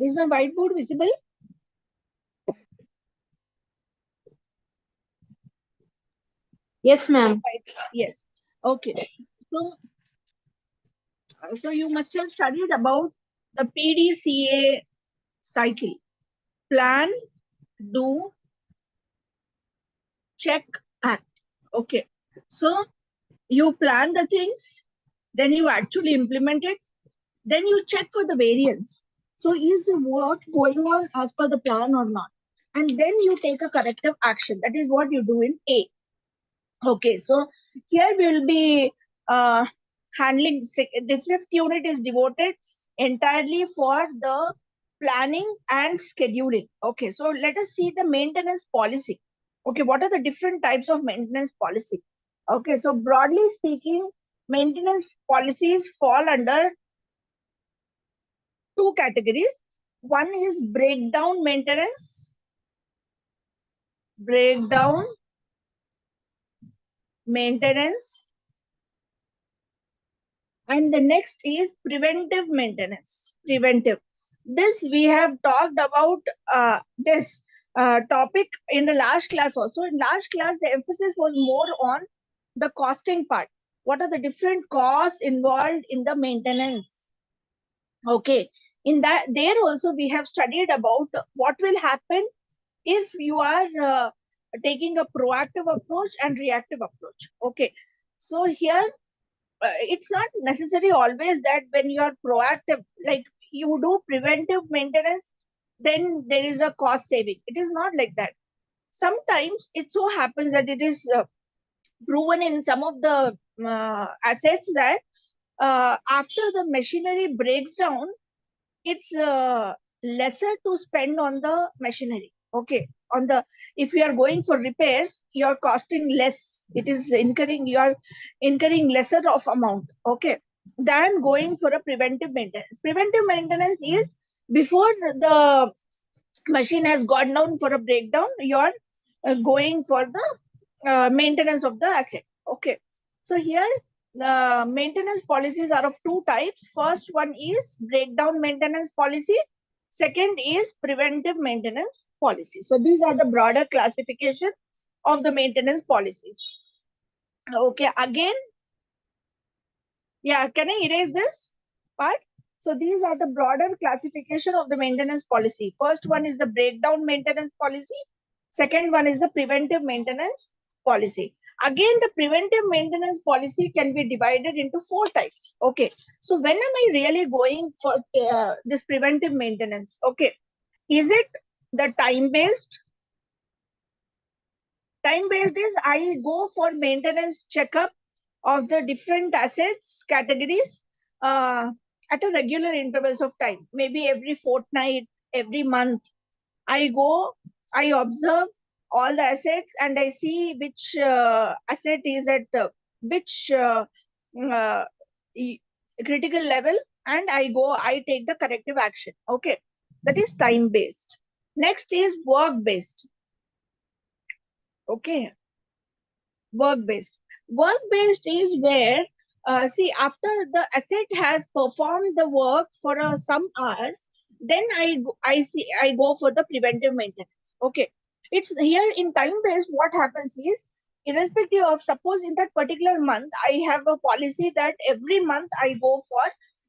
Is my whiteboard visible? Yes, ma'am. Yes. Okay. So you must have studied about the PDCA cycle. Plan, do, check, act. Okay. So you plan the things, then you actually implement it, then you check for the variance. So is the work going on as per the plan or not? And then you take a corrective action. That is what you do in A. Okay, so here we'll be handling the fifth unit is devoted entirely for the planning and scheduling. Okay, so let us see the maintenance policy. Okay, what are the different types of maintenance policy? Okay, so broadly speaking, maintenance policies fall under two categories. One is breakdown maintenance, breakdown maintenance, and the next is preventive maintenance. Preventive. This we have talked about this topic in the last class also. In last class, the emphasis was more on the costing part. What are the different costs involved in the maintenance? Okay, in that there also we have studied about what will happen if you are taking a proactive approach and reactive approach. Okay, so here it's not necessary always that when you are proactive, like you do preventive maintenance, then there is a cost saving. It is not like that. Sometimes it so happens that it is proven in some of the assets that after the machinery breaks down, it's lesser to spend on the machinery. Okay, on the, if you are going for repairs, you're costing less, it is incurring, you are incurring lesser of amount, okay, than going for a preventive maintenance. Preventive maintenance is before the machine has gone down for a breakdown, you're going for the maintenance of the asset. Okay, so here the maintenance policies are of two types. First one is breakdown maintenance policy, second is preventive maintenance policy. So these are the broader classification of the maintenance policies. Okay, again, yeah, can I erase this part? So these are the broader classification of the maintenance policy. First one is the breakdown maintenance policy. Second one is the preventive maintenance policy. Again, the preventive maintenance policy can be divided into four types. Okay. So when am I really going for this preventive maintenance? Okay. Is it the time-based? Time-based is I go for maintenance checkup of the different assets categories at a regular intervals of time, maybe every fortnight, every month. I go, I observe all the assets and I see which asset is at which uh, critical level, and I go, I take the corrective action. Okay, that is time based. Next is work based. Okay, work based. Work based is where see, after the asset has performed the work for some hours, then I see, I go for the preventive maintenance. Okay, it's here in time based. What happens is, irrespective of, suppose in that particular month I have a policy that every month I go for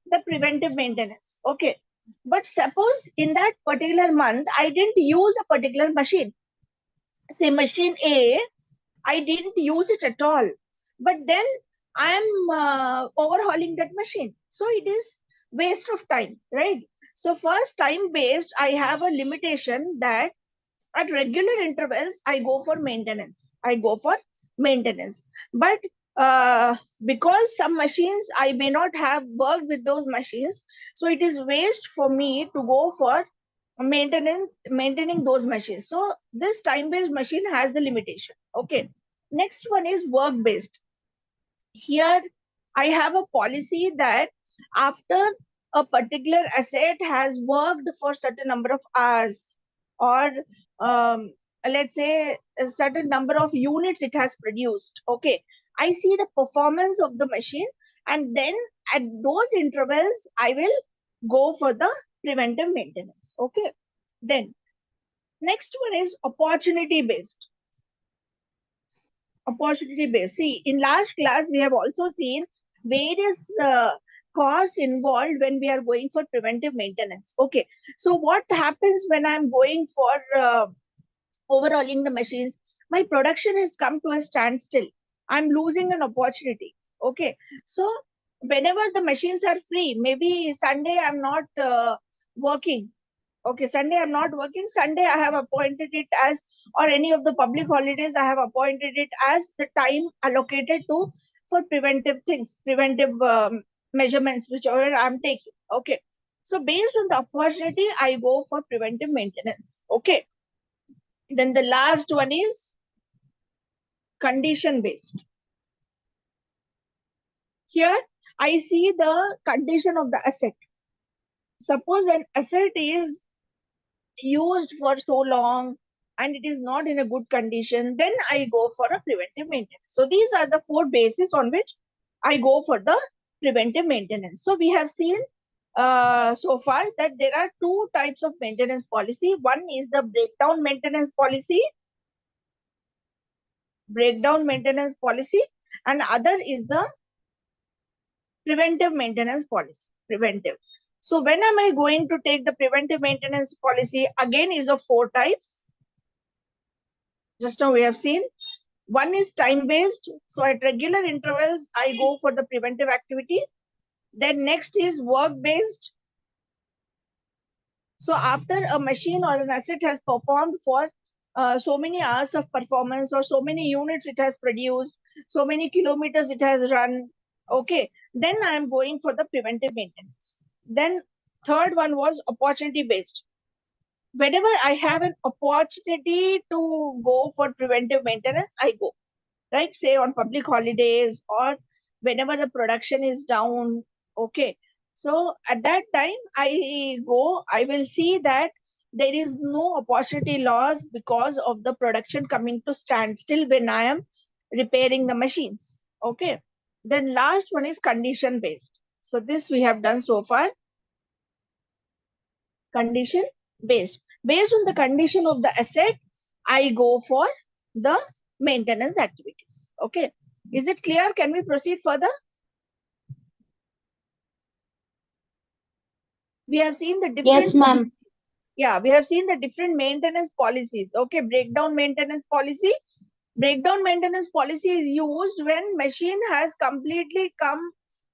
the preventive maintenance. Okay, but suppose in that particular month I didn't use a particular machine, say machine A, I didn't use it at all. But then I am overhauling that machine. So it is waste of time, right? So first, time based, I have a limitation that at regular intervals, I go for maintenance. I go for maintenance. But because some machines, I may not have worked with those machines, so it is waste for me to go for maintaining those machines. So this time-based machine has the limitation. Okay. Next one is work-based. Here I have a policy that after a particular asset has worked for certain number of hours, or let's say a certain number of units it has produced. Okay, I see the performance of the machine, and then at those intervals I will go for the preventive maintenance. Okay. Then next one is opportunity based. Opportunity based. See, in last class we have also seen various costs involved when we are going for preventive maintenance. Okay. So what happens when I'm going for overhauling the machines? My production has come to a standstill. I'm losing an opportunity. Okay. So whenever the machines are free, maybe Sunday I'm not working. Okay, Sunday I'm not working. Sunday I have appointed it as, or any of the public holidays, I have appointed it as the time allocated to for preventive things, preventive measurements, whichever I'm taking. Okay. So based on the opportunity, I go for preventive maintenance. Okay. Then the last one is condition based. Here I see the condition of the asset. Suppose an asset is used for so long and it is not in a good condition, then I go for a preventive maintenance. So these are the four bases on which I go for the preventive maintenance. So we have seen so far that there are two types of maintenance policy. One is the breakdown maintenance policy, and other is the preventive maintenance policy. Preventive. So when am I going to take the preventive maintenance policy? Again, is of four types. Just now we have seen. One is time based. So at regular intervals, I go for the preventive activity. Then next is work based. So after a machine or an asset has performed for so many hours of performance, or so many units it has produced, so many kilometers it has run, okay, then I am going for the preventive maintenance. Then third one was opportunity based. Whenever I have an opportunity to go for preventive maintenance, I go. Right? Say on public holidays or whenever the production is down. Okay. So at that time, I go, I will see that there is no opportunity loss because of the production coming to standstill when I am repairing the machines. Okay. Then last one is condition based. So this we have done so far. Condition based. Based on the condition of the asset, I go for the maintenance activities. Okay. Is it clear? Can we proceed further? We have seen the different. Yes, ma'am. Yeah, we have seen the different maintenance policies. Okay, breakdown maintenance policy. Breakdown maintenance policy is used when machine has completely come,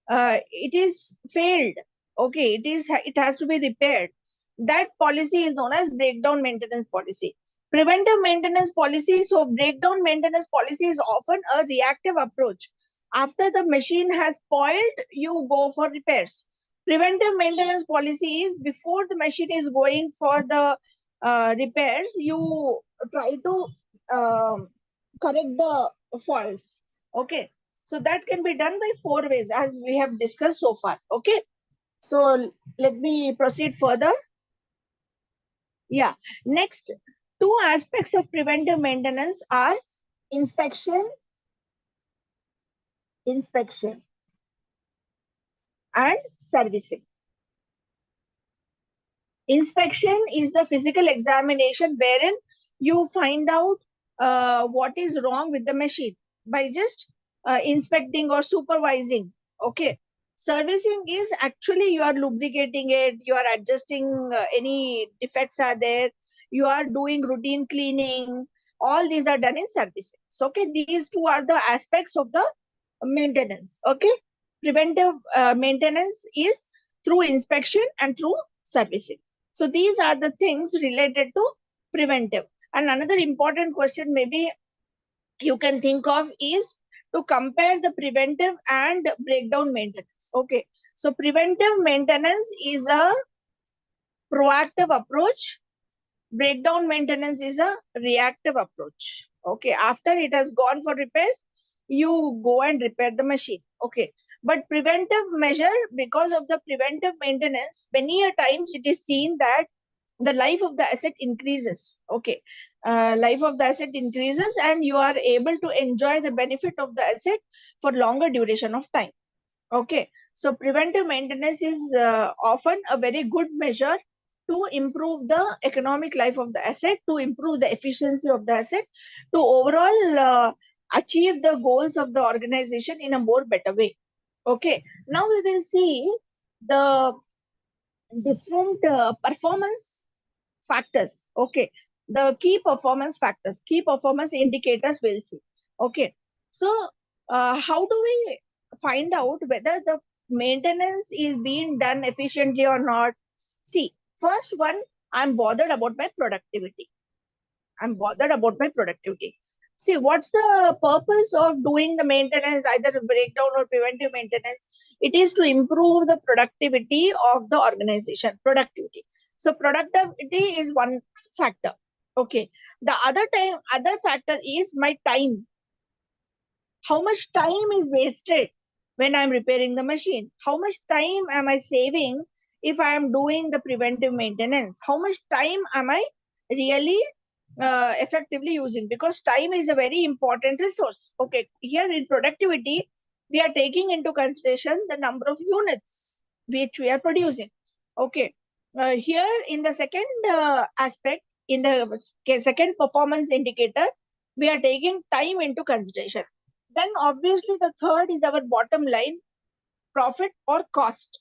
it is failed. Okay, it has to be repaired. That policy is known as breakdown maintenance policy. Preventive maintenance policy. So breakdown maintenance policy is often a reactive approach. After the machine has spoiled, you go for repairs. Preventive maintenance policy is before the machine is going for the repairs, you try to correct the faults. Okay. So that can be done by four ways as we have discussed so far. Okay. So let me proceed further. Yeah. Next, two aspects of preventive maintenance are inspection, inspection, and servicing. Inspection is the physical examination wherein you find out what is wrong with the machine by just inspecting or supervising. Okay. Servicing is actually you are lubricating it, you are adjusting any defects are there, you are doing routine cleaning. All these are done in servicing. So, okay, these two are the aspects of the maintenance. Okay. Preventive maintenance is through inspection and through servicing. So these are the things related to preventive. And another important question maybe you can think of is to compare the preventive and breakdown maintenance. Okay. So preventive maintenance is a proactive approach. Breakdown maintenance is a reactive approach. Okay. After it has gone for repairs, you go and repair the machine. Okay. But preventive measure, because of the preventive maintenance, many a times it is seen that the life of the asset increases. Okay. Life of the asset increases and you are able to enjoy the benefit of the asset for longer duration of time. Okay. So preventive maintenance is often a very good measure to improve the economic life of the asset, to improve the efficiency of the asset, to overall achieve the goals of the organization in a more better way. Okay, now we will see the different performance factors. Okay, the key performance factors, key performance indicators we'll see. Okay, so how do we find out whether the maintenance is being done efficiently or not? See, first one, I'm bothered about my productivity. I'm bothered about my productivity. See, what's the purpose of doing the maintenance, either breakdown or preventive maintenance? It is to improve the productivity of the organization. Productivity. So productivity is one factor. Okay. The other factor is my time. How much time is wasted when I'm repairing the machine? How much time am I saving if I am doing the preventive maintenance? How much time am I really effectively using? Because time is a very important resource. Okay, here in productivity, we are taking into consideration the number of units which we are producing. Okay, here in the second aspect, in the second performance indicator, we are taking time into consideration. Then obviously the third is our bottom line, profit or cost.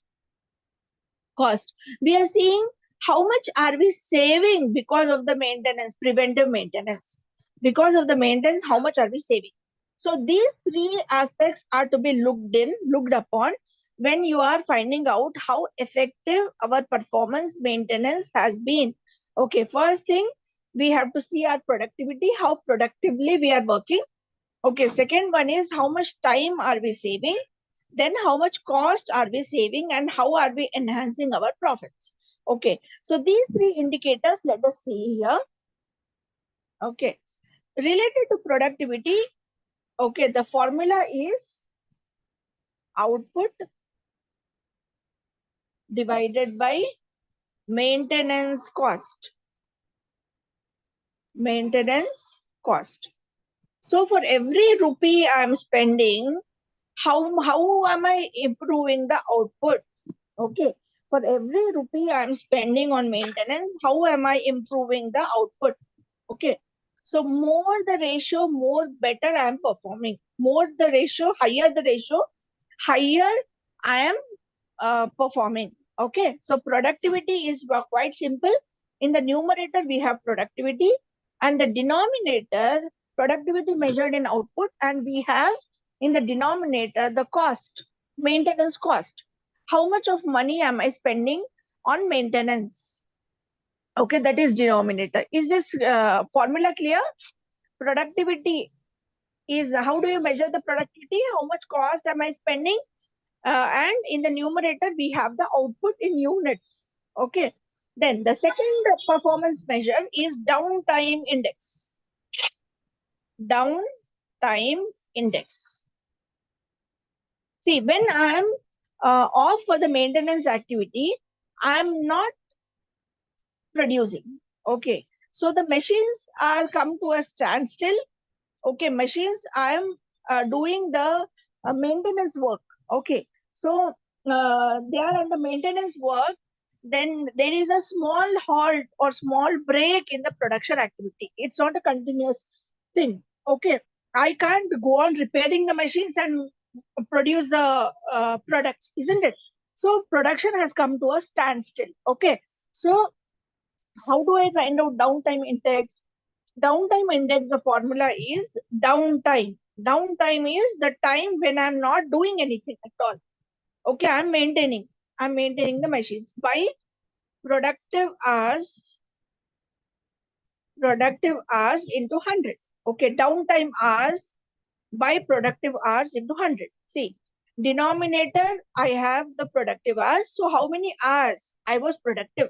We are seeing how much are we saving because of the maintenance, preventive maintenance. Because of the maintenance, how much are we saving? So these three aspects are to be looked upon when you are finding out how effective our performance maintenance has been. Okay, first thing, we have to see our productivity, how productively we are working. Okay, second one is how much time are we saving? Then how much cost are we saving and how are we enhancing our profits? Okay, so these three indicators, let us see here. Okay, related to productivity, okay, the formula is output divided by maintenance cost. Maintenance cost. So for every rupee I'm spending, how am I improving the output? Okay, for every rupee I'm spending on maintenance, how am I improving the output? Okay, so more the ratio, more better I'm performing. More the ratio, higher the ratio, higher I am performing. Okay, so productivity is quite simple. In the numerator, we have productivity, and the denominator, productivity measured in output, and we have in the denominator the cost, maintenance cost. How much of money am I spending on maintenance? Okay, that is denominator. Is this formula clear? Productivity is, how do you measure the productivity? How much cost am I spending? And in the numerator, we have the output in units. Okay. Then the second performance measure is downtime index. Downtime index. See, when I'm off for the maintenance activity, I'm not producing. Okay. So the machines are come to a standstill. Okay. Machines, I am doing the maintenance work. Okay. So they are under maintenance work. Then there is a small halt or small break in the production activity. It's not a continuous thing. Okay. I can't go on repairing the machines and produce the products, isn't it? So production has come to a standstill. Okay. So how do I find out downtime index? Downtime index, the formula is downtime. Downtime is the time when I'm not doing anything at all. Okay, I'm maintaining the machines by productive hours, into 100. Okay, downtime hours by productive hours into 100. See, denominator, I have the productive hours. So how many hours I was productive?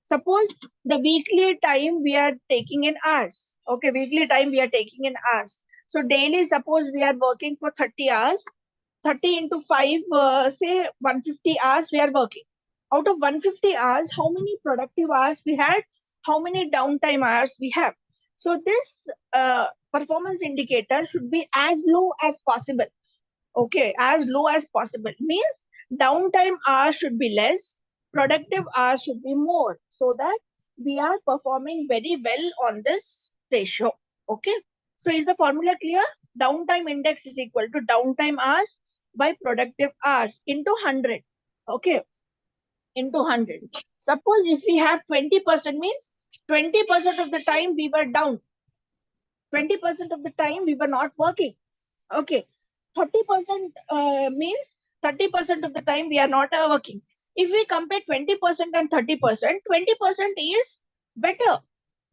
Suppose the weekly time we are taking in hours. Okay, weekly time we are taking in hours. So daily, suppose we are working for 30 hours. 30 into 5, say 150 hours we are working. Out of 150 hours, how many productive hours we had? How many downtime hours we have? So this performance indicator should be as low as possible. Okay, as low as possible means Downtime hours should be less, productive hours should be more, so that we are performing very well on this ratio. Okay. So is the formula clear? Downtime index is equal to downtime hours by productive hours into 100. Okay. Into 100. Suppose if we have 20% means 20% of the time we were down. 20% of the time we were not working. Okay. 30% means 30% of the time we are not working. If we compare 20% and 30%, 20% is better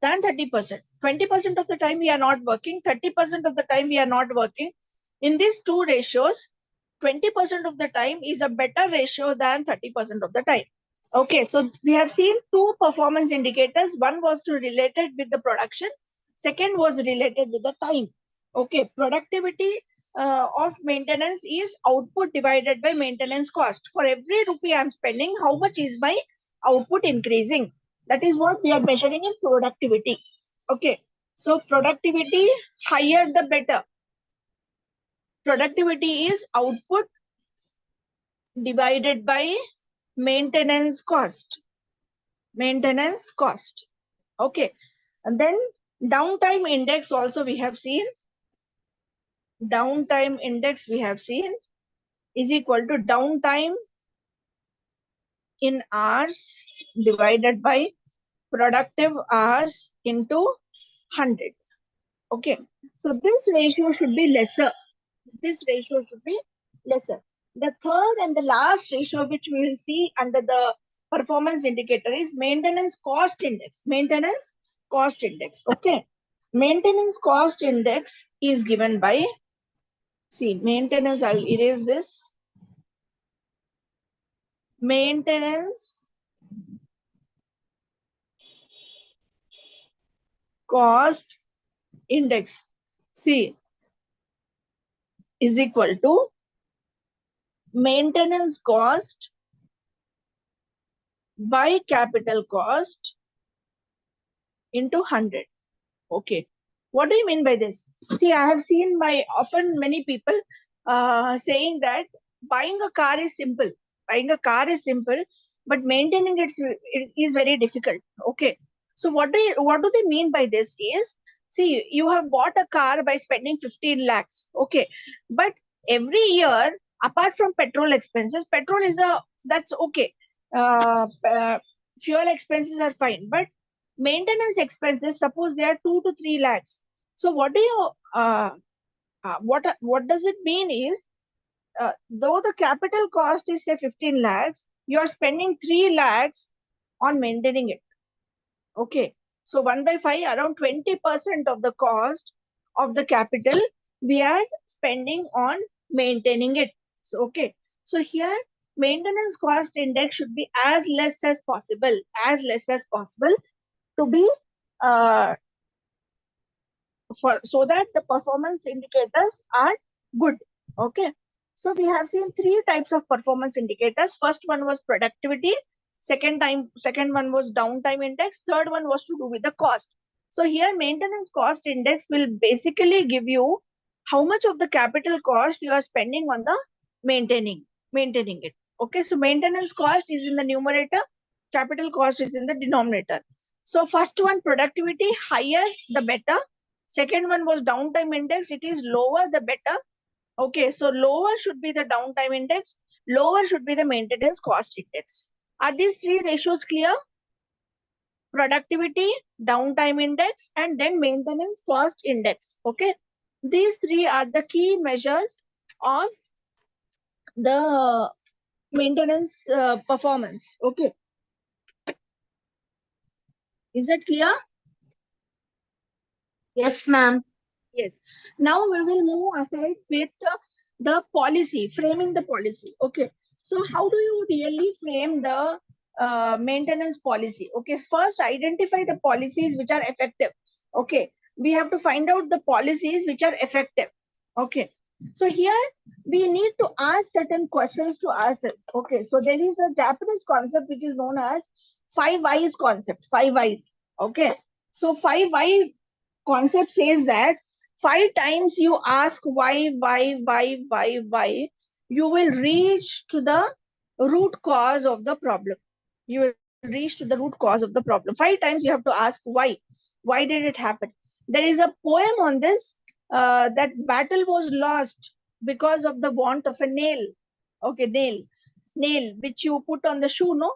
than 30%. 20% of the time we are not working, 30% of the time we are not working. In these two ratios, 20% of the time is a better ratio than 30% of the time. Okay, so we have seen two performance indicators. One was to related with the production, second was related with the time. Okay, productivity of maintenance is output divided by maintenance cost. For every rupee I'm spending, how much is my output increasing? That is what we are measuring in productivity. Okay, so productivity higher the better. Productivity is output divided by maintenance cost. Maintenance cost. Okay, and then downtime index also we have seen. Downtime index we have seen is equal to downtime in hours divided by productive hours into 100. Okay, so this ratio should be lesser. This ratio should be lesser. The third and the last ratio which we will see under the performance indicator is maintenance cost index. Maintenance cost index. Okay, maintenance cost index is given by, see, maintenance, I'll erase this. Maintenance cost index, C, is equal to maintenance cost by capital cost into 100. Okay. What do you mean by this? See, I have seen often many people saying that buying a car is simple. Buying a car is simple, but maintaining it is very difficult. Okay. So what do they mean by this is, see, you have bought a car by spending 15 lakhs. Okay. But every year, apart from petrol expenses, petrol is that's okay. Fuel expenses are fine. But maintenance expenses, suppose they are 2 to 3 lakhs. So what do you what does it mean is, though the capital cost is say 15 lakhs, you are spending 3 lakhs on maintaining it. Okay, so 1 by 5, around 20% of the cost of the capital we are spending on maintaining it. So okay, so here maintenance cost index should be as less as possible, as less as possible, to be uh, so that the performance indicators are good. Okay, so we have seen three types of performance indicators. First one was productivity, second one was downtime index, third one was to do with the cost. So here maintenance cost index will basically give you how much of the capital cost you are spending on the maintaining it. Okay, so maintenance cost is in the numerator, capital cost is in the denominator. So first one, productivity, higher the better. Second one was downtime index. It is lower the better. Okay, so lower should be the downtime index. Lower should be the maintenance cost index. Are these three ratios clear? Productivity, downtime index, and then maintenance cost index. Okay, these three are the key measures of the maintenance performance. Okay, is that clear? Yes, ma'am. Yes. Now we will move ahead with the policy, framing the policy. Okay. So how do you really frame the maintenance policy? Okay. First, identify the policies which are effective. Okay. We have to find out the policies which are effective. Okay. So here we need to ask certain questions to ourselves. Okay. So there is a Japanese concept which is known as five whys concept. Five whys. Okay. So five why concept says that 5 times you ask why, you will reach to the root cause of the problem. You will reach to the root cause of the problem. 5 times you have to ask why. Why did it happen? There is a poem on this, that battle was lost because of the want of a nail. Okay, nail which you put on the shoe, no?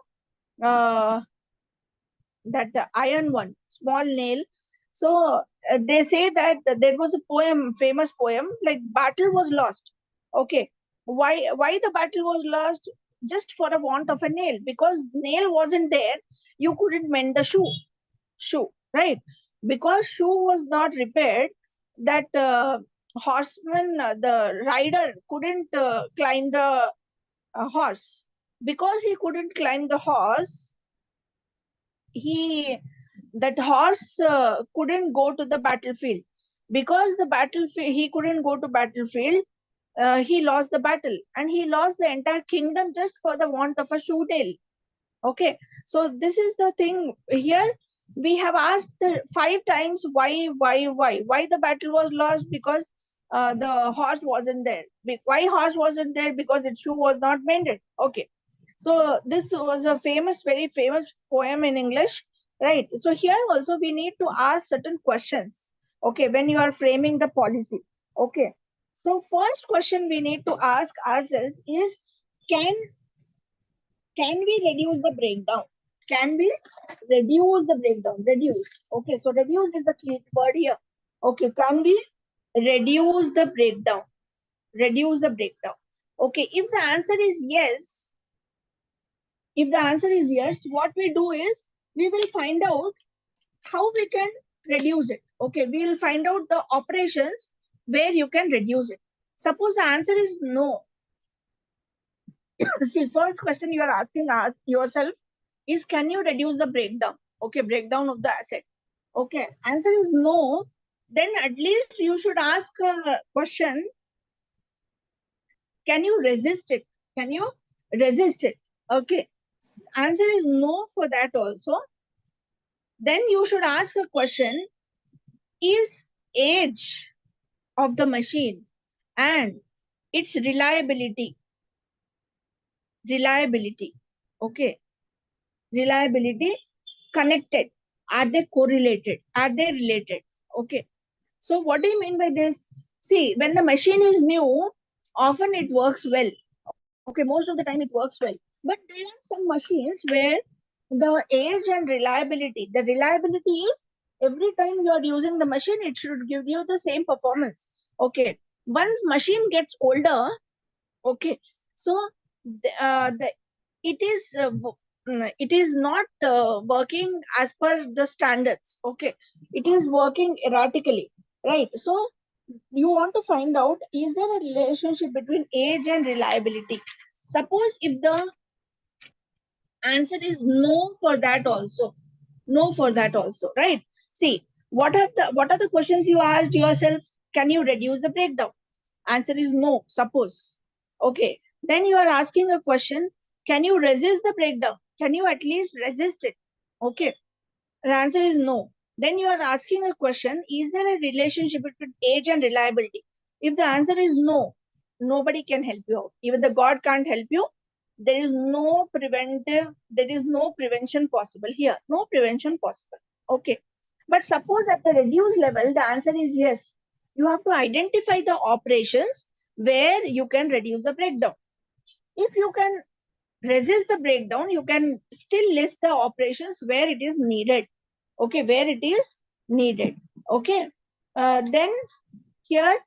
That iron one, small nail. So they say that there was a poem, famous poem, like battle was lost. Okay, why the battle was lost? Just for a want of a nail, because nail wasn't there, you couldn't mend the shoe, right? Because shoe was not repaired, that horseman, the rider couldn't climb the horse. Because he couldn't climb the horse, he that horse couldn't go to the battlefield. Because the battlefield, he couldn't go to battlefield, he lost the battle, and he lost the entire kingdom just for the want of a shoe nail. Okay, so this is the thing here. We have asked 5 times why the battle was lost, because the horse wasn't there. Why horse wasn't there? Because its shoe was not mended. Okay, so this was a famous, very famous poem in English, right? So here also we need to ask certain questions. Okay, when you are framing the policy. Okay, so first question we need to ask ourselves is, can can we reduce the breakdown? Can we reduce the breakdown? Reduce. Okay, so reduce is the key word here. Okay, can we reduce the breakdown? Reduce the breakdown. Okay, if the answer is yes, if the answer is yes, what we do is we will find out how we can reduce it. Okay, we will find out the operations where you can reduce it. Suppose the answer is no. See, first question you are asking yourself is, can you reduce the breakdown? Okay, breakdown of the asset. Okay, answer is no. Then at least you should ask a question, can you resist it? Can you resist it? Okay, answer is no for that also. Then you should ask a question, is age of the machine and its reliability, okay, reliability connected? Are they correlated? Are they related? Okay, so what do you mean by this? See, when the machine is new, often it works well. Okay, most of the time it works well. But there are some machines where the age and reliability, the reliability is, every time you are using the machine, it should give you the same performance. Okay, once machine gets older, okay, so the it is not working as per the standards. Okay, it is working erratically, right? So you want to find out, is there a relationship between age and reliability? Suppose if the answer is no for that also, no for that also, right? See, what are the questions you asked yourself? Can you reduce the breakdown? Answer is no, suppose. Okay, then you are asking a question, can you resist the breakdown? Can you at least resist it? Okay, the answer is no. Then you are asking a question, is there a relationship between age and reliability? If the answer is no, nobody can help you out. Even the God can't help you. There is no there is no prevention possible here. No prevention possible. Okay. But suppose at the reduced level, the answer is yes. You have to identify the operations where you can reduce the breakdown. If you can resist the breakdown, you can still list the operations where it is needed. Okay, where it is needed. Okay, then here,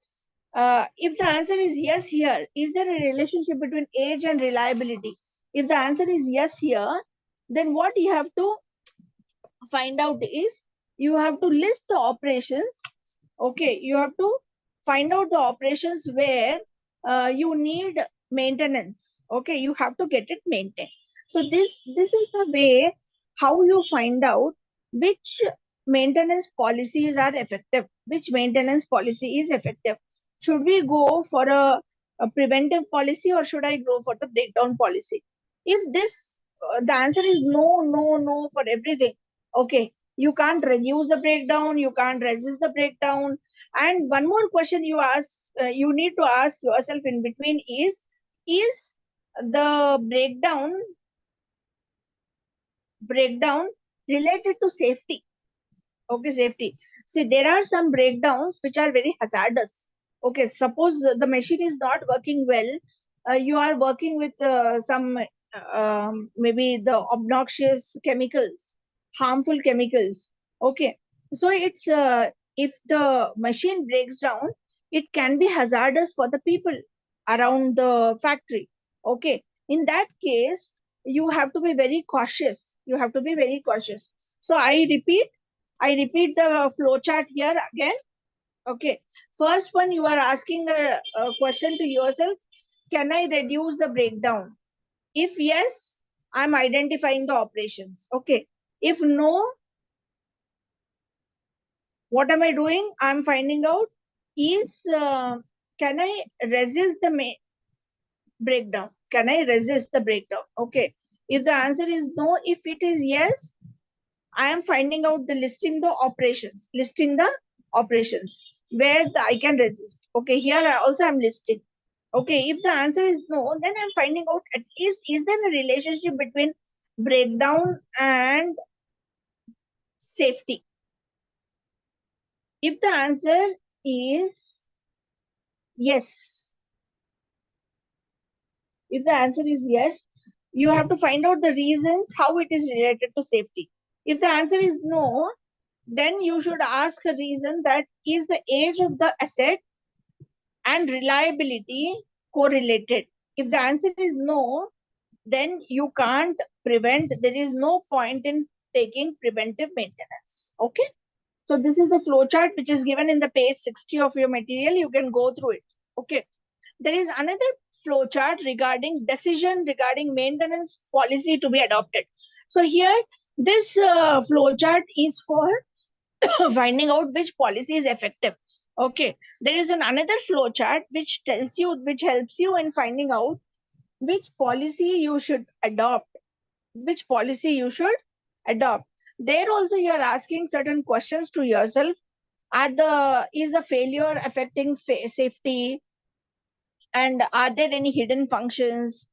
if the answer is yes here, is there a relationship between age and reliability? If the answer is yes here, then what you have to find out is, you have to list the operations. Okay, you have to find out the operations where you need maintenance. Okay, you have to get it maintained. So this is the way how you find out which maintenance policies are effective, which maintenance policy is effective. Should we go for a preventive policy, or should I go for the breakdown policy? If this the answer is no, no, no for everything, okay, you can't reduce the breakdown, you can't resist the breakdown. And one more question you need to ask yourself in between is the breakdown related to safety. Okay, safety. See, there are some breakdowns which are very hazardous. Okay, suppose the machine is not working well, you are working with some maybe the obnoxious chemicals, harmful chemicals. Okay, so it's if the machine breaks down, it can be hazardous for the people around the factory. Okay, in that case, you have to be very cautious. You have to be very cautious. So I repeat the flow chart here again. Okay. First one, you are asking a question to yourself. Can I reduce the breakdown? If yes, I'm identifying the operations. Okay. If no, what am I doing? I'm finding out is can I resist the breakdown? Can I resist the breakdown? Okay. If the answer is no, if it is yes, I am finding out the listing the operations where I can resist. Okay, here I also I'm listing. Okay, if the answer is no, then I'm finding out at least is there a relationship between breakdown and safety. If the answer is yes, if the answer is yes, you have to find out the reasons how it is related to safety. If the answer is no, then you should ask a reason that is the age of the asset and reliability correlated. If the answer is no, then you can't prevent, there is no point in taking preventive maintenance. Okay. So this is the flow chart which is given in the page 60 of your material. You can go through it. Okay. There is another flow chart regarding decision regarding maintenance policy to be adopted. So here, this flow chart is for finding out which policy is effective. Okay, there is another flow chart which helps you in finding out which policy you should adopt, which policy you should adopt. There also you are asking certain questions to yourself. Is the failure affecting safety, and are there any hidden functions?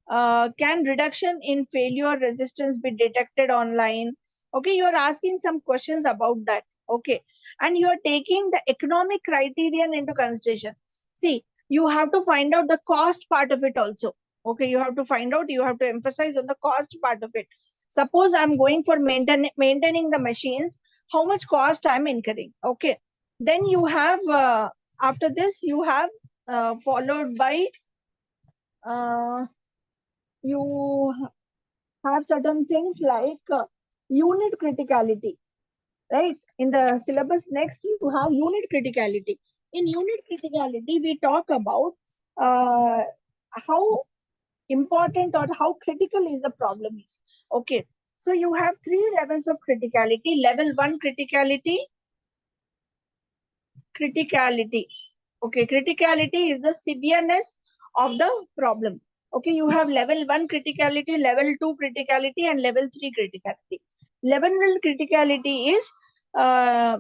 Can reduction in failure resistance be detected online? Okay, you are asking some questions about that. Okay, and you are taking the economic criterion into consideration. See, you have to find out the cost part of it also. Okay, you have to find out, you have to emphasize on the cost part of it. Suppose I'm going for maintaining the machines, how much cost I'm incurring. Okay, then you have after this you have followed by uh, you have certain things like unit criticality, right? In the syllabus next, you have unit criticality. In unit criticality, we talk about uh, how important or how critical is the problem is. Okay. So you have three levels of criticality. Level one criticality. Okay, criticality is the severeness of the problem. Okay, you have level 1 criticality, level 2 criticality, and level 3 criticality. Level 1 criticality is uh,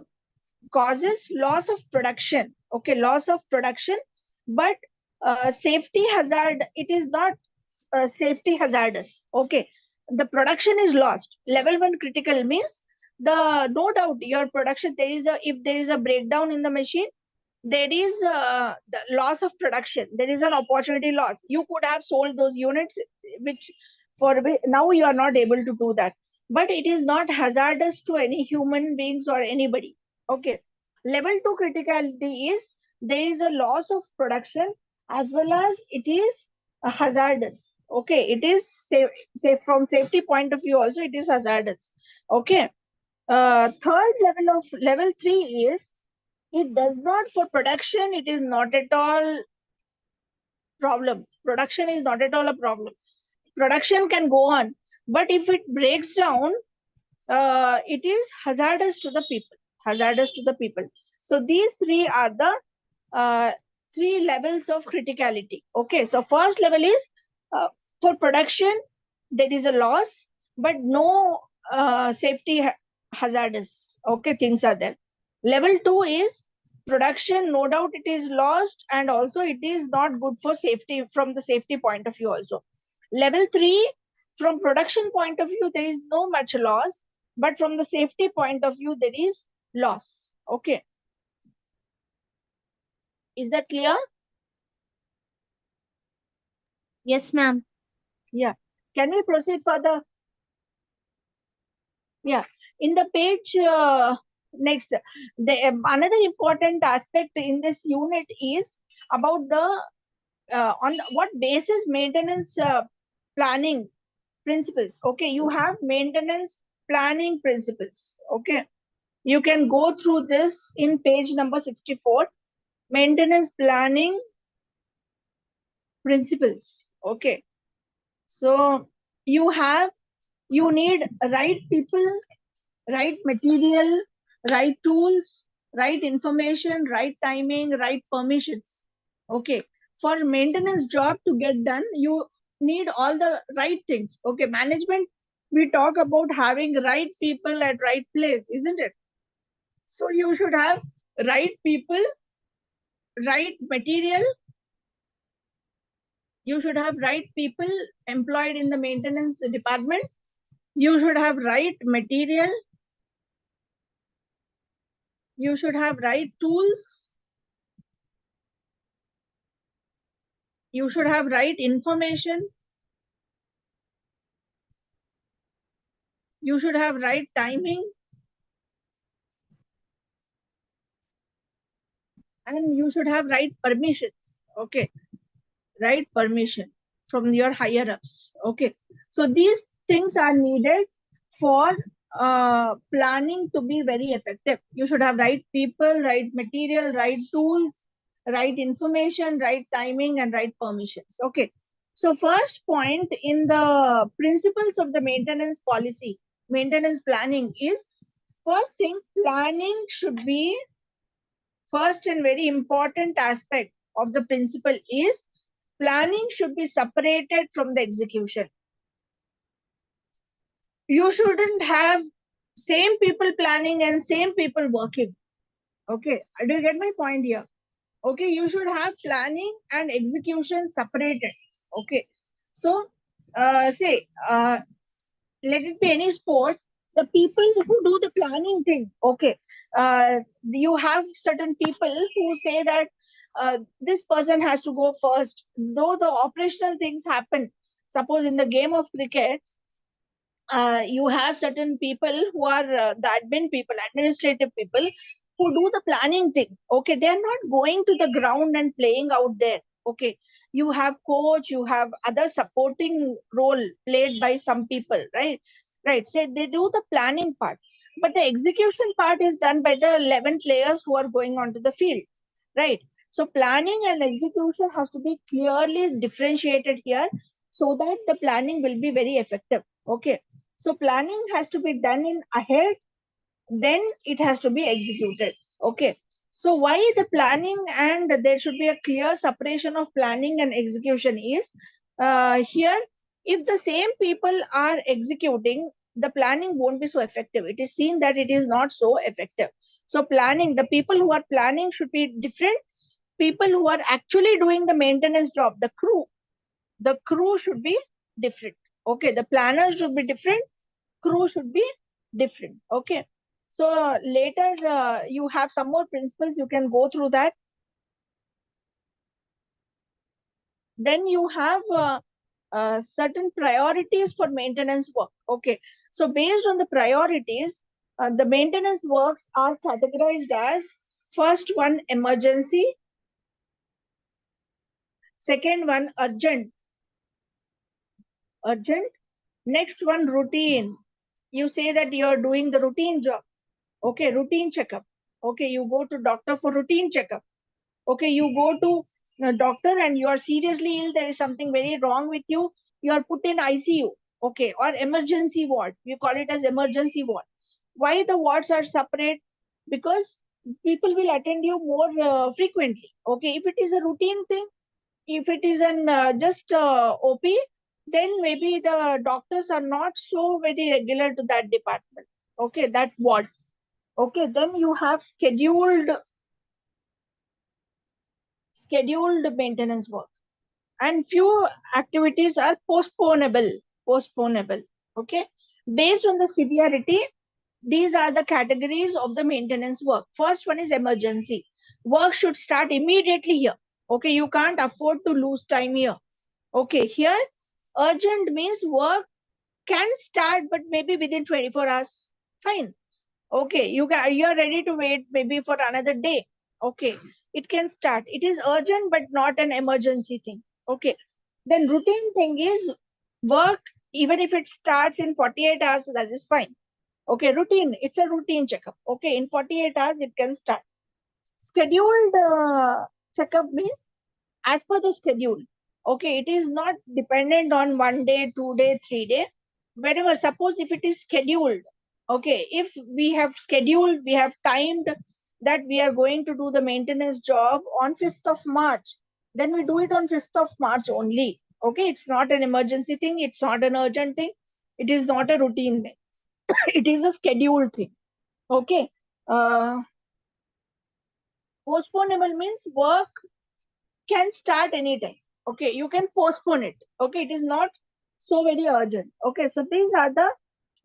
causes loss of production. Okay, loss of production, but safety hazard, it is not safety hazardous. Okay, the production is lost. Level 1 critical means the no doubt your production, there is a, if there is a breakdown in the machine, there is the loss of production, there is an opportunity loss. You could have sold those units, which now you are not able to do that, but it is not hazardous to any human beings or anybody. Okay, level 2 criticality is there is a loss of production as well as it is hazardous. Okay, it is safe from safety point of view also, it is hazardous. Okay, third level of level 3 is it does not, for production it is not at all problem. Production is not at all a problem. Production can go on, but if it breaks down, it is hazardous to the people. Hazardous to the people. So these three are the uh, three levels of criticality. Okay, so first level is uh, for production there is a loss, but no safety hazardous. Okay, things are there. Level 2 is production, no doubt it is lost, and also it is not good for safety from the safety point of view also. Level 3, from production point of view, there is no much loss, but from the safety point of view, there is loss. Okay. Is that clear? Yes, ma'am. Yeah. Can we proceed further? Yeah. In the page next, another important aspect in this unit is about the on what basis maintenance planning principles. Okay, you have maintenance planning principles. Okay, you can go through this in page number 64, maintenance planning principles. Okay, so you need right people, right material, right tools, right information, right timing, right permissions. Okay, for maintenance job to get done, you need all the right things. Okay, management, we talk about having right people at right place, isn't it? So you should have right people, right material, you should have right people employed in the maintenance department, you should have right material, you should have right tools, you should have right information, you should have right timing, and you should have right permission. Okay, right permission from your higher ups. Okay, so these things are needed for planning to be very effective. You should have right people, right material, right tools, right information, right timing, and right permissions. Okay, so first point in the principles of the maintenance policy, maintenance planning is, first thing, planning should be, first and very important aspect of the principle is, planning should be separated from the execution. You shouldn't have same people planning and same people working. Okay, do you get my point here? Okay, you should have planning and execution separated. Okay, so say let it be any sport, the people who do the planning thing. Okay, you have certain people who say that this person has to go first, though the operational things happen. Suppose in the game of cricket, you have certain people who are the admin people, administrative people, who do the planning thing. Okay, they are not going to the ground and playing out there. Okay, you have coach, you have other supporting role played by some people, right? Right. So they do the planning part, but the execution part is done by the 11 players who are going onto the field, right? So planning and execution has to be clearly differentiated here, so that the planning will be very effective. Okay, so planning has to be done in ahead, then it has to be executed. Okay. So why the planning and there should be a clear separation of planning and execution is, here, if the same people are executing, the planning won't be so effective. It is seen that it is not so effective. So planning, the people who are planning should be different. People who are actually doing the maintenance job, the crew should be different. Okay, the planners should be different, crew should be different. Okay, so later you have some more principles, you can go through that. Then you have certain priorities for maintenance work. Okay, so based on the priorities, the maintenance works are categorized as, first one, emergency, second one, urgent, next one, routine. You say that you are doing the routine job. Okay, routine checkup. Okay, you go to doctor for routine checkup. Okay, you go to a doctor and you are seriously ill, there is something very wrong with you, you are put in ICU. Okay, or emergency ward, we call it as emergency ward. Why the wards are separate? Because people will attend you more frequently. Okay, if it is a routine thing, if it is an just OP, then maybe the doctors are not so very regular to that department. Okay, that ward. Okay, then you have scheduled maintenance work. and few activities are postponable. Okay, based on the severity, these are the categories of the maintenance work. First one is emergency. Work should start immediately here. Okay, you can't afford to lose time here. Okay, here urgent means work can start, but maybe within 24 hours. Fine. Okay, you're ready to wait maybe for another day. Okay, it can start. It is urgent, but not an emergency thing. Okay, then routine thing is work, even if it starts in 48 hours, that is fine. Okay, routine, it's a routine checkup. Okay, in 48 hours, it can start. Scheduled checkup means as per the schedule. Okay, it is not dependent on 1 day, 2 day, 3 day. Whenever, suppose if it is scheduled, okay, if we have scheduled, we have timed that we are going to do the maintenance job on 5th of March, then we do it on 5th of March only. Okay, it's not an emergency thing, it's not an urgent thing, it is not a routine thing. It is a scheduled thing. Okay. Postponable means work can start anytime. Okay, you can postpone it. Okay, it is not so very urgent. Okay, so these are the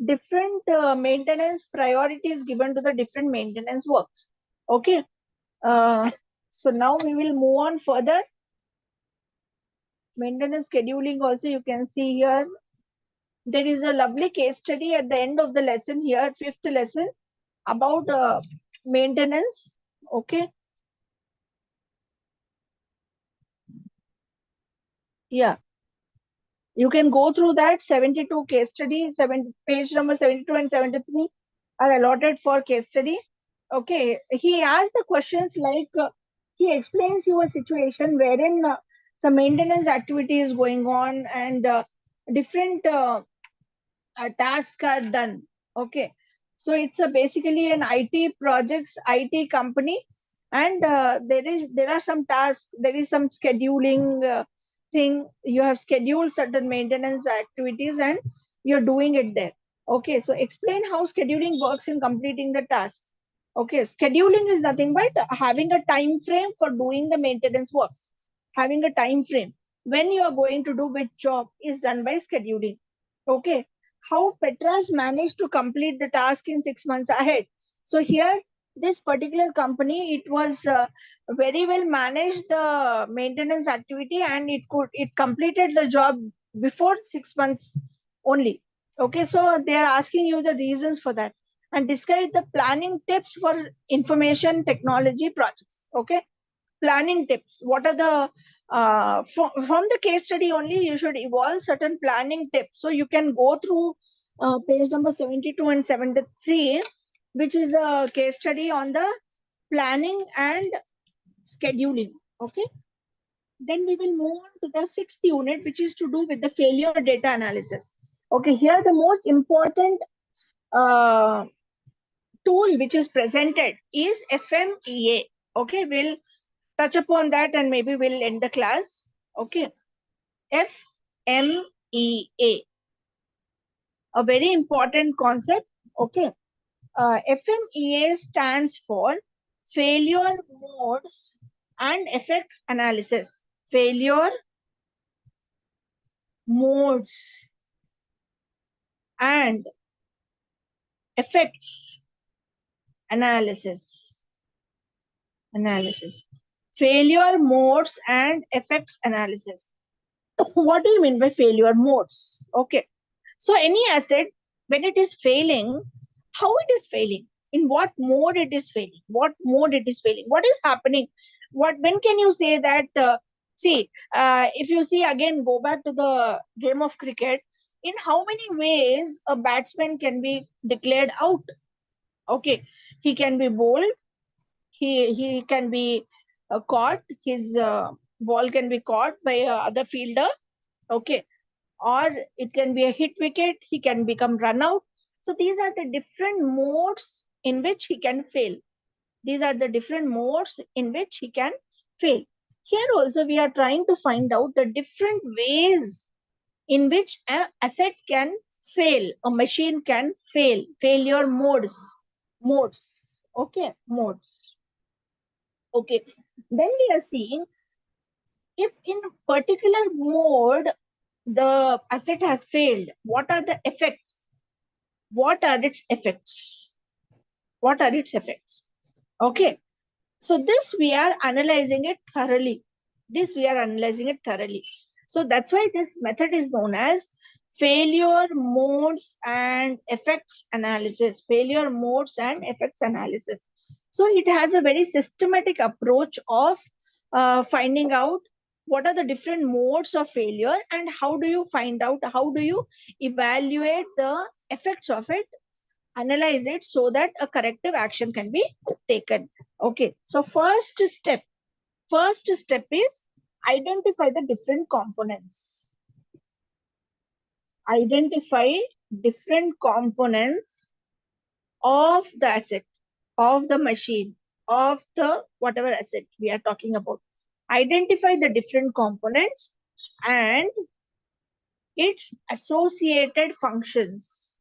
different maintenance priorities given to the different maintenance works. Okay, uh, so now we will move on further. Maintenance scheduling also you can see here. There is a lovely case study at the end of the lesson here, fifth lesson, about maintenance. Okay, yeah. You can go through that 72 case study, page number 72 and 73 are allotted for case study. Okay, he asked the questions like he explains you a situation wherein some maintenance activity is going on and different tasks are done. Okay, so it's a basically an IT projects, IT company, and there are some tasks. There is some scheduling thing. You have scheduled certain maintenance activities, and you're doing it there. Okay, so explain how scheduling works in completing the task. Okay, scheduling is nothing but having a time frame for doing the maintenance works. Having a time frame when you are going to do which job is done by scheduling. Okay, how Petras managed to complete the task in 6 months ahead. So here, this particular company, it was very well managed the maintenance activity, and it completed the job before 6 months only. Okay, so they are asking you the reasons for that and describe the planning tips for information technology projects. Okay, planning tips. What are the from the case study only you should evolve certain planning tips. So you can go through page number 72 and 73, which is a case study on the planning and scheduling. Okay, then we will move on to the sixth unit, which is to do with the failure data analysis. Okay, here the most important uh, tool which is presented is FMEA. Okay, we'll touch upon that and maybe we'll end the class. Okay. FMEA, a very important concept. Okay. FMEA stands for failure modes and effects analysis. Failure modes and effects analysis. Analysis. Failure modes and effects analysis. What do you mean by failure modes? Okay. So any asset, when it is failing, how it is failing? In what mode it is failing? What mode it is failing? What is happening? When can you say that? If you see again, go back to the game of cricket. In how many ways a batsman can be declared out? Okay, he can be bowled. He can be caught. His ball can be caught by other fielder. Okay, or it can be a hit wicket, he can become run out. So these are the different modes in which he can fail. These are the different modes in which he can fail. Here also we are trying to find out the different ways in which an asset can fail, a machine can fail, failure modes. Okay, modes. Okay, then we are seeing if in particular mode the asset has failed, what are the effects? What are its effects? What are its effects? Okay. So this we are analyzing it thoroughly. This we are analyzing it thoroughly. So that's why this method is known as failure modes and effects analysis. Failure modes and effects analysis. So it has a very systematic approach of finding out what are the different modes of failure and how do you find out, how do you evaluate the effects of it, analyze it so that a corrective action can be taken. Okay, so first step is identify the different components. Identify different components of the asset, of the machine, of the whatever asset we are talking about. Identify the different components and its associated functions.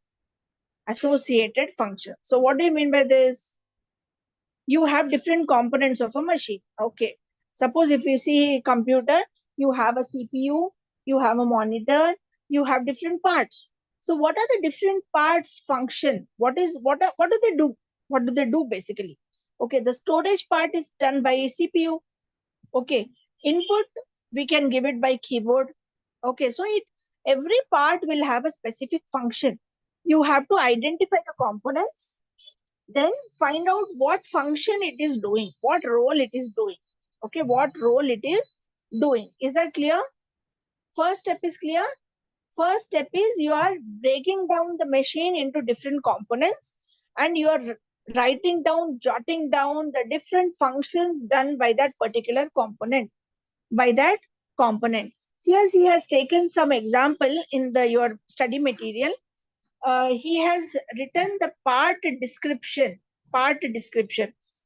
Associated functions. So what do you mean by this? You have different components of a machine. Okay. Suppose if you see computer, you have a CPU, you have a monitor, you have different parts. So what are the different parts function? What do they do? What do they do basically? Okay, the storage part is done by CPU. Okay. Input we can give it by keyboard. Okay, so every part will have a specific function. You have to identify the components, then find out what function it is doing, what role it is doing. Okay, what role it is doing. Is that clear? First step is clear. First step is you are breaking down the machine into different components and you are writing down, jotting down the different functions done by that particular component. By that component. Yes, he has taken some example in the your study material. He has written the part description,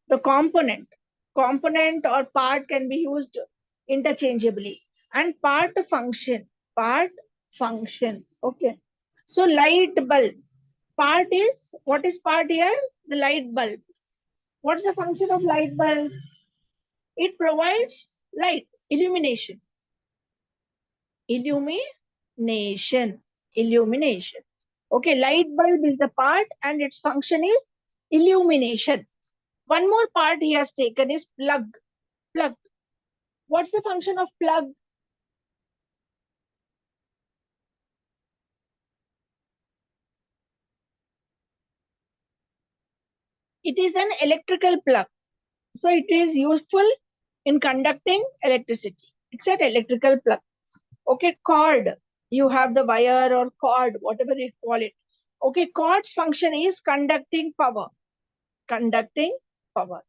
the component or part can be used interchangeably, and part function. Okay, so light bulb, part is, what is part here? The light bulb. What's the function of light bulb? It provides light, illumination. Illumination. Illumination. Okay, light bulb is the part and its function is illumination. One more part he has taken is plug. Plug. What's the function of plug? It is an electrical plug. So it is useful in conducting electricity. It's an electrical plug. Okay, cord. You have the wire or cord, whatever you call it. Okay, cord's function is conducting power. Conducting power.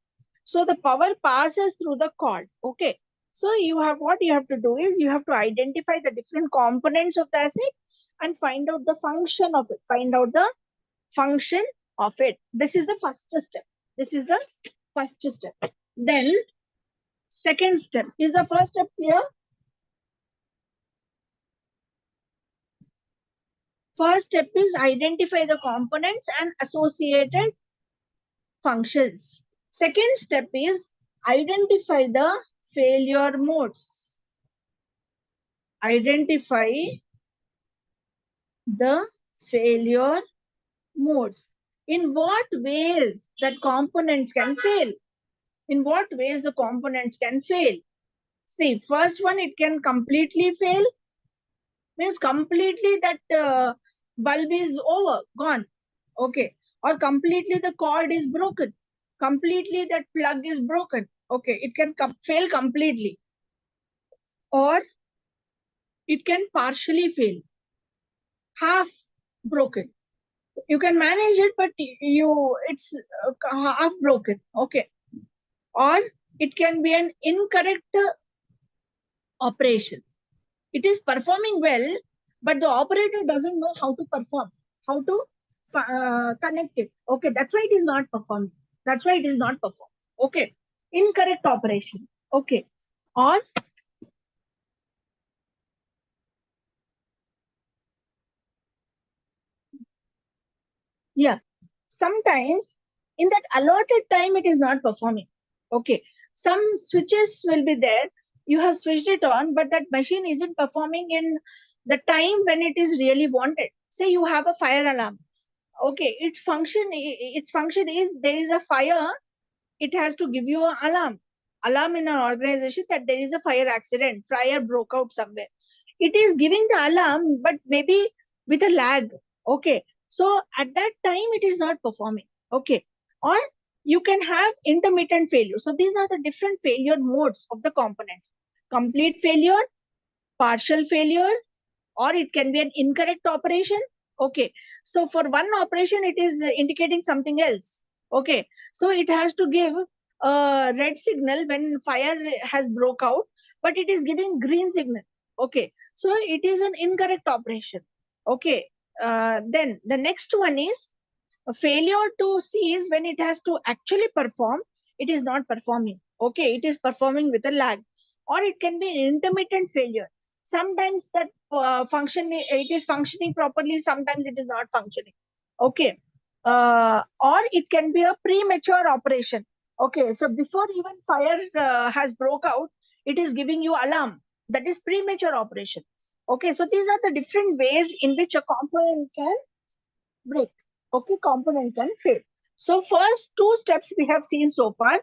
So the power passes through the cord. Okay. So you have, what you have to do is you have to identify the different components of the asset and find out the function of it. Find out the function of it. This is the first step. This is the first step. Then second step. Is the first step clear? First step is identify the components and associated functions. Second step is identify the failure modes. Identify the failure modes. In what ways that components can fail? In what ways the components can fail? See, first one, it can completely fail, means completely that bulb is over, gone. Okay. Or completely the cord is broken. Completely that plug is broken. Okay. It can fail completely. Or it can partially fail, half broken. You can manage it, but it's half broken. Okay. Or it can be an incorrect operation. It is performing well, but the operator doesn't know how to perform, how to connect it. Okay, that's why it is not performing. That's why it is not performed. Okay, incorrect operation. Okay, or yeah, sometimes in that allotted time it is not performing. Okay, some switches will be there You have switched it on, but that machine isn't performing in the time when it is really wanted. Say you have a fire alarm. Okay, its function is there is a fire, it has to give you an alarm in an organization that there is a fire accident, fire broke out somewhere. It is giving the alarm, but maybe with a lag. Okay, so at that time it is not performing. Okay, or you can have intermittent failure. So these are the different failure modes of the components: complete failure, partial failure, or it can be an incorrect operation. Okay, so for one operation it is indicating something else. Okay, so it has to give a red signal when fire has broke out, but it is giving green signal. Okay, so it is an incorrect operation. Okay, then the next one is a failure to see is when it has to actually perform, it is not performing. Okay, it is performing with a lag, or it can be an intermittent failure. Sometimes that function it is functioning properly, sometimes it is not functioning. Okay, or it can be a premature operation. Okay, so before even fire has broke out, it is giving you alarm. That is premature operation. Okay, so these are the different ways in which a component can break. Okay, component can fail. So first two steps we have seen so far.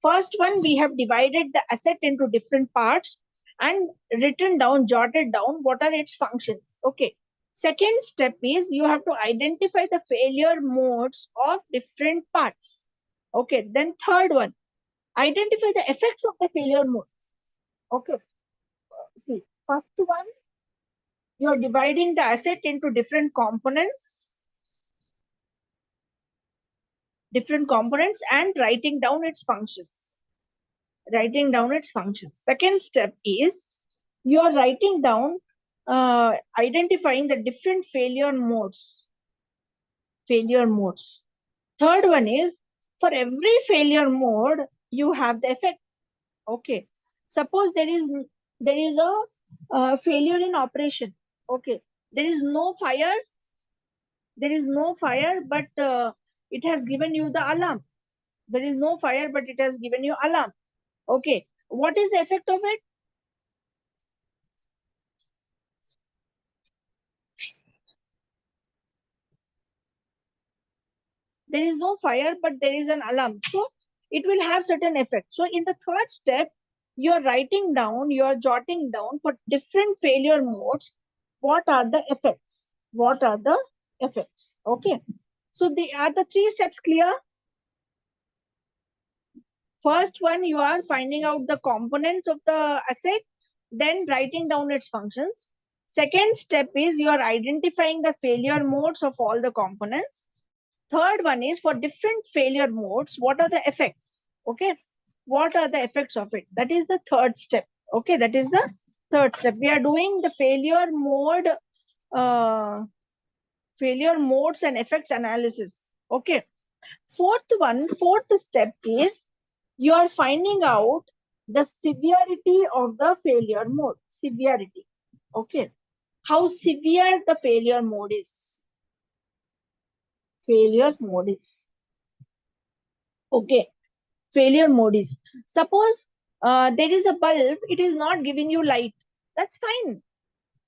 First one, we have divided the asset into different parts and written down, jotted down what are its functions. Okay. Second step is you have to identify the failure modes of different parts. Okay. Then third one, identify the effects of the failure mode. Okay. See, first one, you are dividing the asset into different components and writing down its functions. Writing down its functions. Second step is you are writing down, identifying the different failure modes. Failure modes. Third one is for every failure mode, you have the effect. Okay. Suppose there is a failure in operation. Okay. There is no fire. There is no fire, but it has given you the alarm. There is no fire, but it has given you alarm. Okay. What is the effect of it? There is no fire, but there is an alarm. So it will have certain effects. So in the third step, you're writing down, you're jotting down for different failure modes. What are the effects? What are the effects? Okay. So are the three steps clear? First one, you are finding out the components of the asset, then writing down its functions. Second step is you are identifying the failure modes of all the components. Third one is for different failure modes, what are the effects? Okay. What are the effects of it? That is the third step. Okay. That is the third step. We are doing the uh, failure modes and effects analysis. Okay. Fourth step is you are finding out the severity of the failure mode. Severity. Okay. How severe the failure mode is. Failure mode is. Okay. Failure mode is. Suppose there is a bulb, it is not giving you light. That's fine.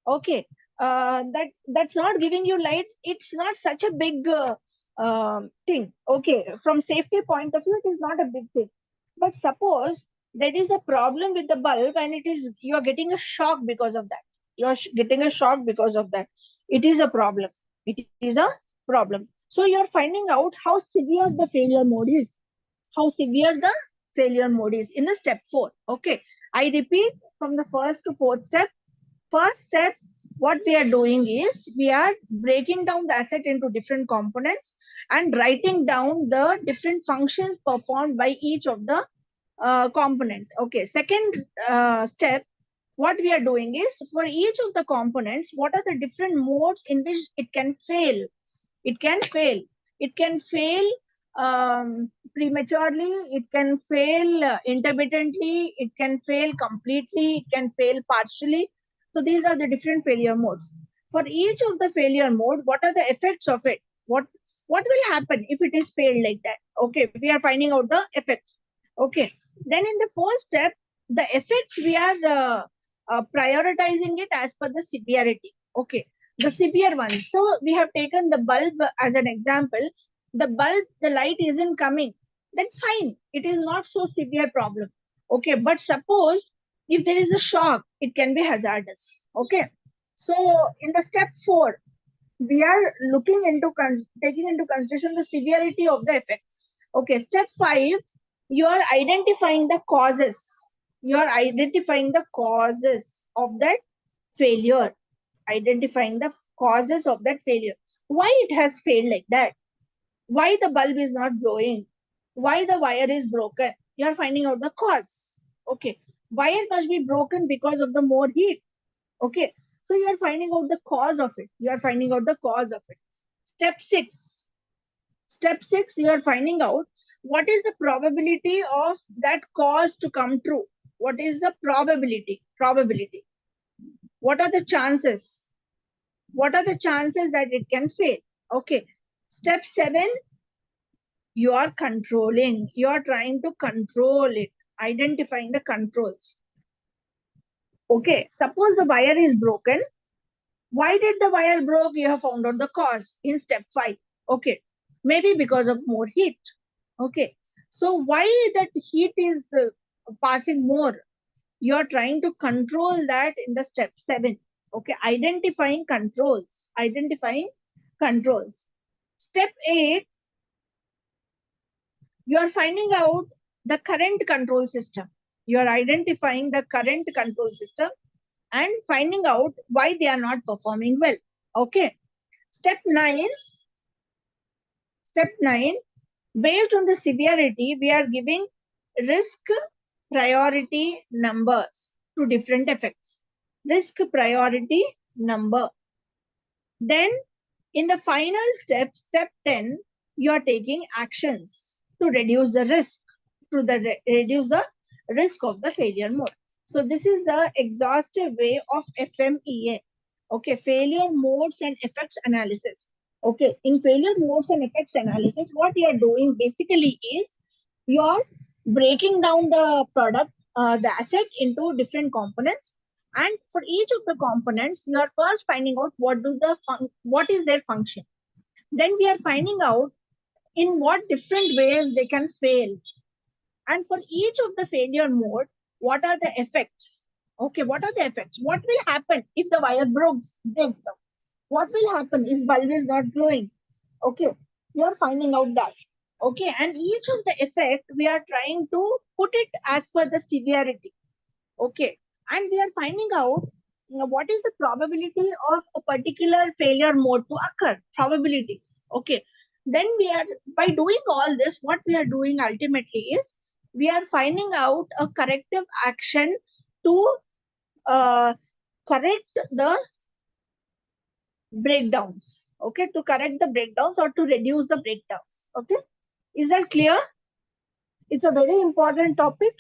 Okay. That's not giving you light. It's not such a big thing. Okay. From safety point of view, it is not a big thing. But suppose there is a problem with the bulb and you are getting a shock because of that. You are getting a shock because of that. It is a problem. It is a problem. So you are finding out how severe the failure mode is, how severe the failure mode is in the step 4. Okay. I repeat from the first to fourth step. First step, what we are doing is we are breaking down the asset into different components and writing down the different functions performed by each of the component. Okay. Second step, what we are doing is for each of the components, what are the different modes in which it can fail? It can fail. It can fail prematurely. It can fail intermittently. It can fail completely. It can fail partially. So these are the different failure modes. For each of the failure mode, what are the effects of it? What will happen if it is failed like that? Okay, we are finding out the effects. Okay. Then in the first step, the effects we are prioritizing it as per the severity. Okay, the severe ones. So we have taken the bulb as an example. The bulb, the light isn't coming, then fine, it is not so severe problem. Okay, but suppose if there is a shock, it can be hazardous. Okay, so in the step 4, we are looking into taking into consideration the severity of the effect. Okay, step 5, you are identifying the causes. You are identifying the causes of that failure. Identifying the causes of that failure. Why it has failed like that? Why the bulb is not glowing? Why the wire is broken? You are finding out the cause. Okay, wire must be broken because of the more heat. Okay, so you are finding out the cause of it. You are finding out the cause of it. Step 6. Step 6, you are finding out what is the probability of that cause to come true. What is the probability? Probability. What are the chances? What are the chances that it can fail? Okay. Step 7, you are controlling. You are trying to control it, identifying the controls. Okay. Suppose the wire is broken. Why did the wire broke? You have found out the cause in step 5. Okay, maybe because of more heat. Okay, so why that heat is passing more? You are trying to control that in the step 7. Okay, identifying controls. Identifying controls. Step 8, you are finding out the current control system. You are identifying the current control system and finding out why they are not performing well. Okay. Step 9, based on the severity, we are giving risk priority numbers to different effects. Risk priority number. Then in the final step, step 10, you are taking actions to reduce the risk, reduce the risk of the failure mode. So this is the exhaustive way of FMEA. Okay, failure modes and effects analysis. Okay, in failure modes and effects analysis, what you are doing basically is you are breaking down the product, the asset into different components, and for each of the components, you are first finding out what is their function. Then we are finding out in what different ways they can fail, and for each of the failure mode, what are the effects? Okay, what are the effects? What will happen if the wire breaks down? What will happen if bulb is not glowing? Okay, we are finding out that. Okay, and each of the effect we are trying to put it as per the severity. Okay, and we are finding out what is the probability of a particular failure mode to occur. Probabilities. Okay, then we are, by doing all this, what we are doing ultimately is we are finding out a corrective action to uh, correct the breakdowns. Okay, to correct the breakdowns or to reduce the breakdowns. Okay, is that clear? It's a very important topic.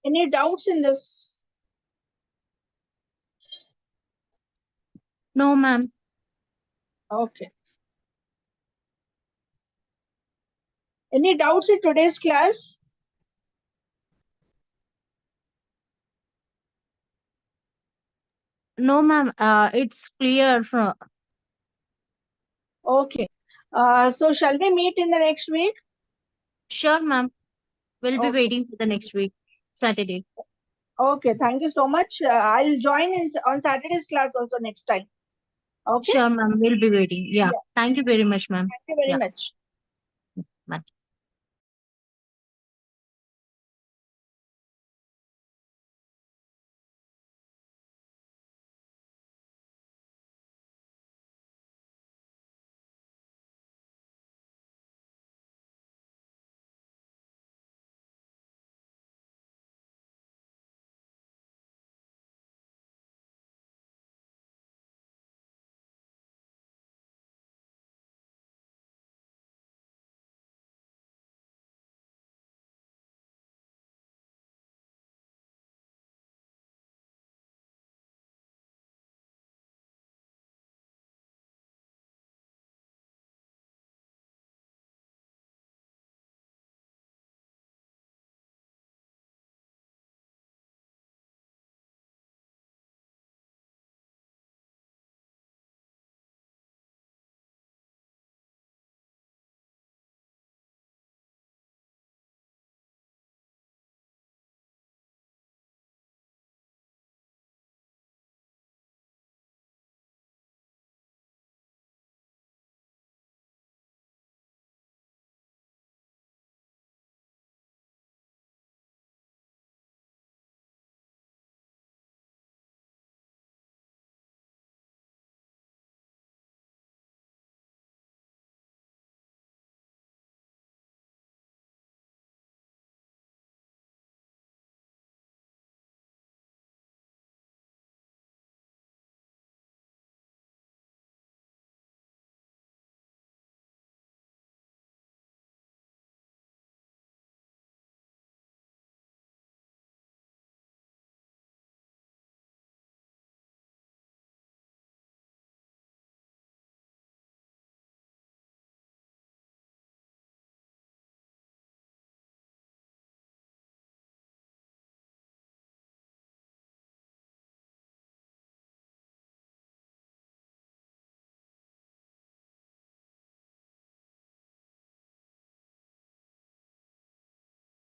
Any doubts in this? No, ma'am. Okay. Any doubts in today's class? No, ma'am. It's clear from. Okay. So shall we meet in the next week? Sure, ma'am. We'll be Okay. waiting for the next week, Saturday. Okay. Thank you so much. I'll join in on Saturday's class also next time. Okay. Sure, ma'am. We'll be waiting. Yeah. Yeah. Thank you very much, ma'am. Thank you very Yeah. much. Bye.